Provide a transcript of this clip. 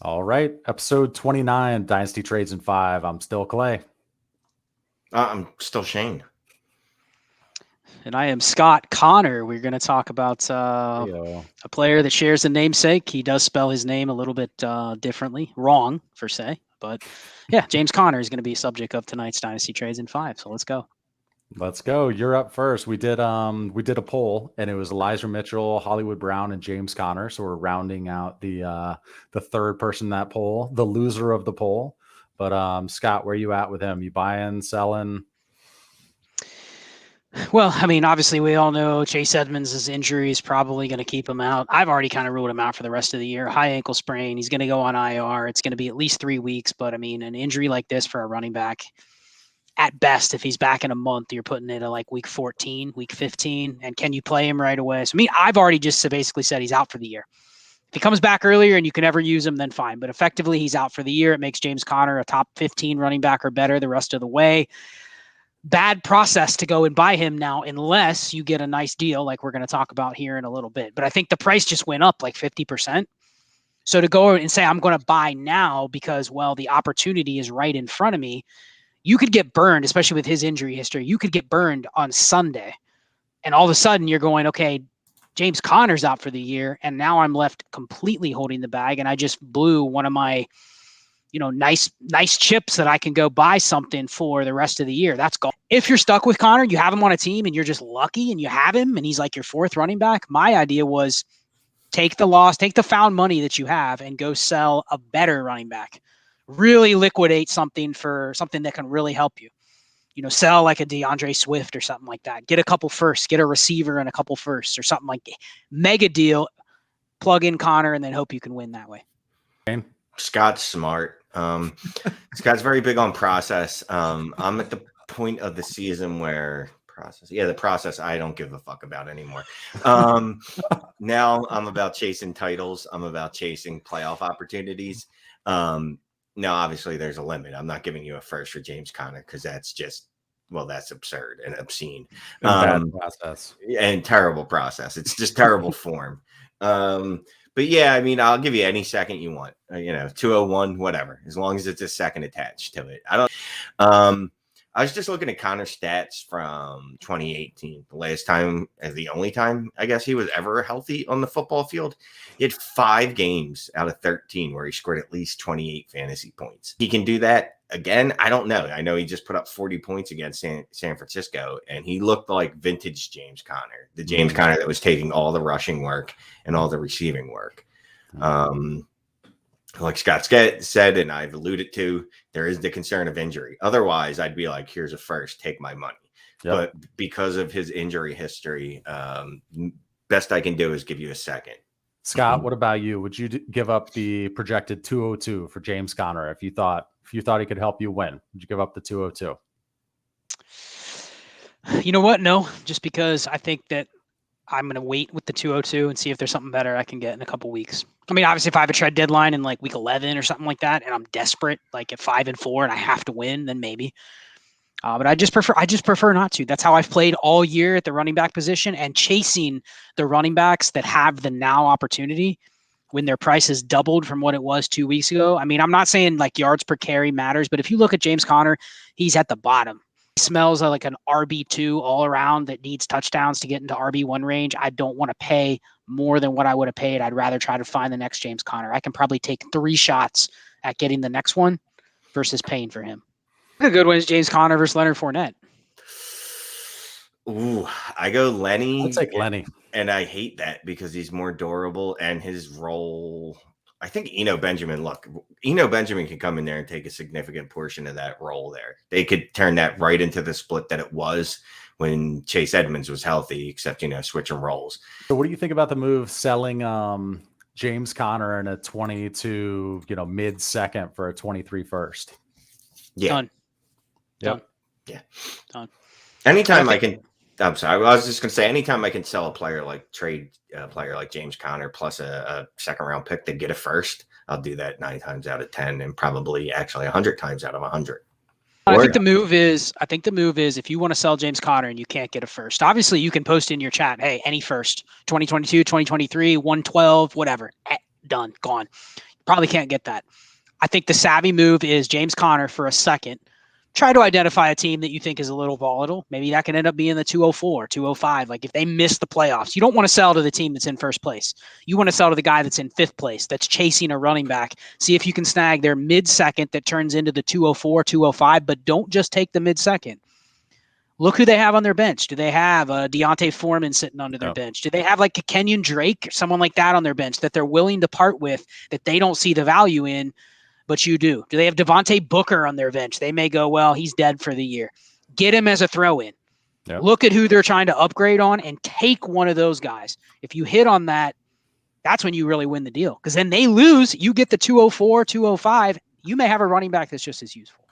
All right. Episode 29, Dynasty Trades in 5. I'm still Clay. I'm still Shane. And I am Scott Connor. We're going to talk about a player that shares the namesake. He does spell his name a little bit differently, wrong per se. But yeah, James Conner is going to be subject of tonight's Dynasty Trades in 5. So let's go. Let's go. You're up first. We did a poll, and it was Elijah Mitchell, Hollywood Brown, and James Conner. So we're rounding out the third person in that poll, the loser of the poll. But Scott, where are you at with him? You buying, selling? Well, I mean, obviously we all know Chase Edmonds' injury is probably going to keep him out. I've already kind of ruled him out for the rest of the year. High ankle sprain. He's going to go on IR. It's going to be at least 3 weeks. But I mean, an injury like this for a running back, at best, if he's back in a month, you're putting it at like week 14, week 15. And can you play him right away? So, I mean, I've already just basically said he's out for the year. If he comes back earlier and you can ever use him, then fine. But effectively, he's out for the year. It makes James Conner a top 15 running back or better the rest of the way. Bad process to go and buy him now, unless you get a nice deal like we're going to talk about here in a little bit. But I think the price just went up like 50%. So to go and say I'm going to buy now because, well, the opportunity is right in front of me, you could get burned, especially with his injury history. You could get burned on Sunday. And all of a sudden you're going, okay, James Conner's out for the year. And now I'm left completely holding the bag. And I just blew one of my, nice chips that I can go buy something for the rest of the year. That's gone. If you're stuck with Conner, you have him on a team and you're just lucky and you have him and he's like your fourth running back. My idea was take the loss, take the found money that you have and go sell a better running back. Really liquidate something for something that can really help you. Sell like a DeAndre Swift or something like that. Get a couple firsts, get a receiver and a couple firsts or something like that. Mega deal, plug in Conner and then hope you can win that way. Scott's smart. Scott's very big on process. I'm at the point of the season where the process I don't give a fuck about anymore. Now I'm about chasing titles. I'm about chasing playoff opportunities. Now, obviously, there's a limit. I'm not giving you a first for James Conner because that's that's absurd and obscene. Bad process. And terrible process. It's just terrible form. But yeah, I mean, I'll give you any second you want. 201, whatever, as long as it's a second attached to it. I was just looking at Connor's stats from 2018, the only time I guess he was ever healthy on the football field. He had 5 games out of 13 where he scored at least 28 fantasy points. He can do that again. I don't know. I know he just put up 40 points against San Francisco, and he looked like vintage James Conner, the James Conner that was taking all the rushing work and all the receiving work. Like Scott said, and I've alluded to, there is the concern of injury. Otherwise, I'd be like, here's a first, take my money. Yep. But because of his injury history, best I can do is give you a second. Scott, what about you? Would you give up the projected 202 for James Conner if you thought he could help you win? Would you give up the 202? You know what? No, just because I think that I'm going to wait with the 202 and see if there's something better I can get in a couple weeks. I mean, obviously, if I have a trade deadline in like week 11 or something like that, and I'm desperate, like at 5-4, and I have to win, then maybe. But I just prefer not to. That's how I've played all year at the running back position and chasing the running backs that have the now opportunity when their price is doubled from what it was 2 weeks ago. I mean, I'm not saying like yards per carry matters, but if you look at James Conner, he's at the bottom. Smells like an RB2 all around that needs touchdowns to get into RB1 range. I don't want to pay more than what I would have paid. I'd rather try to find the next James Conner. I can probably take 3 shots at getting the next one versus paying for him. A good one is James Conner versus Leonard Fournette. Ooh, I go Lenny. I'll take Lenny. And I hate that because he's more durable and his role. I think Eno Benjamin can come in there and take a significant portion of that role there. They could turn that right into the split that it was when Chase Edmonds was healthy, except, switching roles. So what do you think about the move selling James Conner in a 22, mid-second for a 23 first? Yeah. Done. Yep. Done. Yeah. Done. Anytime I can. I'm sorry. I was just going to say, anytime I can sell a player like James Conner plus a second round pick to get a first, I'll do that 9 times out of 10 and probably actually 100 times out of 100. I think the move is if you want to sell James Conner and you can't get a first, obviously you can post in your chat, hey, any first, 2022, 2023, 112, whatever, done, gone. Probably can't get that. I think the savvy move is James Conner for a second. Try to identify a team that you think is a little volatile. Maybe that can end up being the 204, 205. Like if they miss the playoffs, you don't want to sell to the team that's in first place. You want to sell to the guy that's in fifth place, that's chasing a running back. See if you can snag their mid-second that turns into the 204, 205, but don't just take the mid-second. Look who they have on their bench. Do they have a Deontay Foreman sitting under their bench? Do they have like a Kenyon Drake or someone like that on their bench that they're willing to part with, that they don't see the value in, but you do? Do they have Devontae Booker on their bench? They may go, well, he's dead for the year. Get him as a throw-in. Yep. Look at who they're trying to upgrade on and take one of those guys. If you hit on that, that's when you really win the deal. Because then they lose. You get the 204, 205. You may have a running back that's just as useful.